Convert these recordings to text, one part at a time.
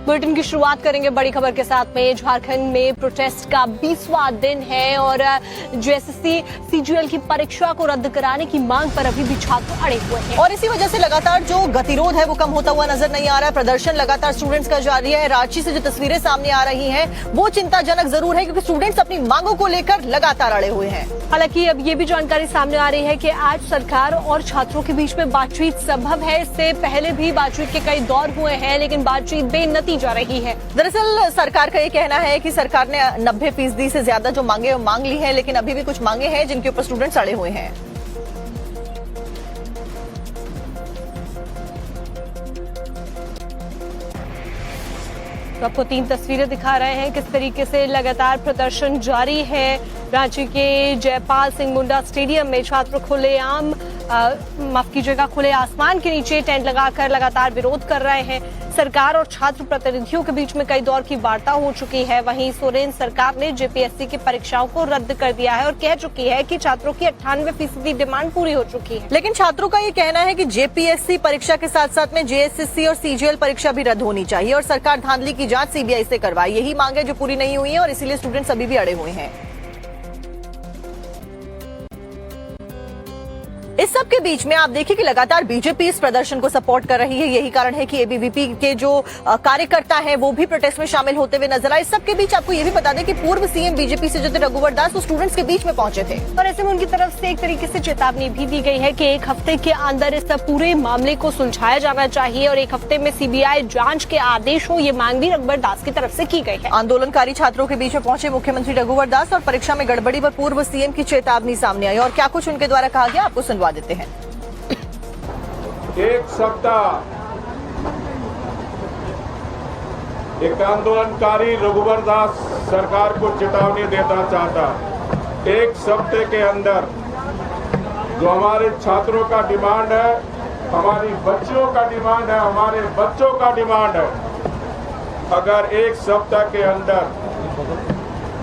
Bulletin की शुरुआत करेंगे बड़ी खबर के साथ में। झारखंड में प्रोटेस्ट का 20वां दिन है और जेएसएससी सीजीएल की परीक्षा को रद्द कराने की मांग पर अभी भी छात्र अड़े हुए हैं और इसी वजह से लगातार जो गतिरोध है वो कम होता हुआ नजर नहीं आ रहा है। प्रदर्शन लगातार स्टूडेंट्स का जारी है। रांची से जो तस्वीरें सामने आ रही हैं वो चिंताजनक जरूर है, क्योंकि स्टूडेंट्स अपनी मांगों को लेकर लगातार अड़े हुए हैं। हालांकि अब ये भी जानकारी सामने आ रही है कि आज सरकार और छात्रोरों के बीच में बातचीत संभव है। इससे पहले भी बातचीत के कई दौर हुए हैं, लेकिन बातचीत बेनतीजा रही है। दरअसल सरकार का ये कहना है कि सरकार ने 90% से ज्यादा जो मांगे मांग ली है, लेकिन अभी भी कुछ मांगे हैं जिनके ऊपर स्टूडेंट्स अड़े हुए हैं। तो आपको 3 तस्वीरें दिखा रहे हैं किस तरीके से लगातार प्रदर्शन जारी है। रांची के जयपाल सिंह मुंडा स्टेडियम में छात्र खुलेआम माफ कीजिएगा खुले आसमान के नीचे टेंट लगाकर लगातार विरोध कर रहे हैं। सरकार और छात्र प्रतिनिधियों के बीच में कई दौर की वार्ता हो चुकी है। वहीं सोरेन सरकार ने जेपीएससी की परीक्षाओं को रद्द कर दिया है और कह चुकी है कि छात्रों की 98% डिमांड पूरी हो चुकी है। लेकिन छात्रों का ये कहना है कि जेपीएससी परीक्षा के साथ साथ में जेएसएससी और सीजीएल परीक्षा भी रद्द होनी चाहिए और सरकार धांधली की जांच सीबीआई से करवाए। यही मांगे जो पूरी नहीं हुई है और इसीलिए स्टूडेंट्स अभी भी अड़े हुए हैं। इस सब के बीच में आप देखिए कि लगातार बीजेपी इस प्रदर्शन को सपोर्ट कर रही है। यही कारण है कि एबीवीपी के जो कार्यकर्ता हैं वो भी प्रोटेस्ट में शामिल होते हुए नजर आए। इस सब के बीच आपको ये भी बता दें कि पूर्व सीएम बीजेपी से जो थे रघुवर दास वो स्टूडेंट्स के बीच में पहुंचे थे और ऐसे में उनकी तरफ से एक तरीके से चेतावनी भी दी गई है कि 1 हफ्ते के अंदर इस पूरे मामले को सुलझाया जाना चाहिए और 1 हफ्ते में सीबीआई जांच के आदेश हो, ये मांग भी रघुवर दास की तरफ से की गई है। आंदोलनकारी छात्रों के बीच में पहुंचे मुख्यमंत्री रघुवर दास और परीक्षा में गड़बड़ी पर पूर्व सीएम की चेतावनी सामने आई और क्या कुछ उनके द्वारा कहा गया आपको सुनवा देते हैं। 1 सप्ताह एक आंदोलनकारी रघुवर दास सरकार को चेतावनी देना चाहता। 1 सप्ताह के अंदर जो हमारे छात्रों का डिमांड है, हमारी बच्चियों का डिमांड है, हमारे बच्चों का डिमांड है, अगर 1 सप्ताह के अंदर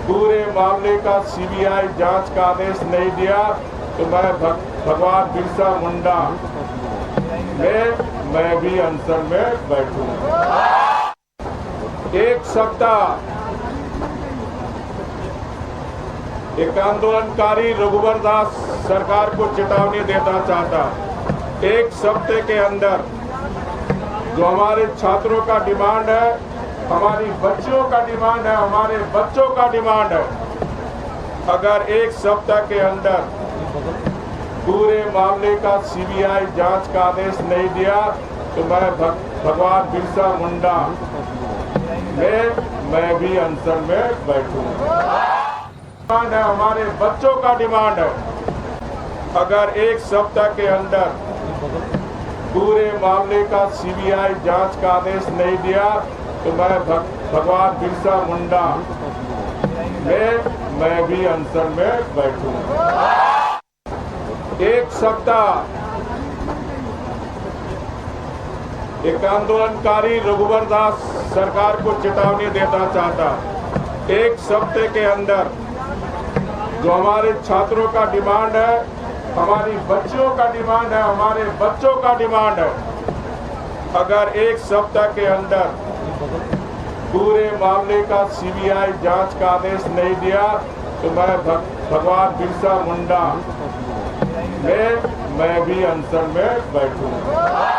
पूरे मामले का सीबीआई जांच का आदेश नहीं दिया तो मैं भगवान बिरसा मुंडा मैं भी अनशन में बैठूंगा। 1 सप्ताह एक आंदोलनकारी रघुवर दास सरकार को चेतावनी देना चाहता। 1 सप्ताह के अंदर जो हमारे छात्रों का डिमांड है, हमारी बच्चियों का डिमांड है, हमारे बच्चों का डिमांड है, अगर 1 सप्ताह के अंदर पूरे मामले का सीबीआई जांच का आदेश नहीं दिया तो मैं भगवान बिरसा मुंडा मैं भी अनशन में बैठूंगा। डिमांड है, हमारे बच्चों का डिमांड है, अगर 1 सप्ताह के अंदर पूरे मामले का सीबीआई जांच का आदेश नहीं दिया तो मैं भगवान बिरसा मुंडा मैं भी अनशन में बैठूंगा। 1 सप्ताह एक आंदोलनकारी रघुवर दास सरकार को चेतावनी देना चाहता। 1 सप्ताह के अंदर जो हमारे छात्रों का डिमांड है, हमारी बच्चियों का डिमांड है, हमारे बच्चों का डिमांड है, अगर 1 सप्ताह के अंदर पूरे मामले का सीबीआई जांच का आदेश नहीं दिया तो मैं भगवान बिरसा मुंडा मैं भी अनशन में बैठूंगा।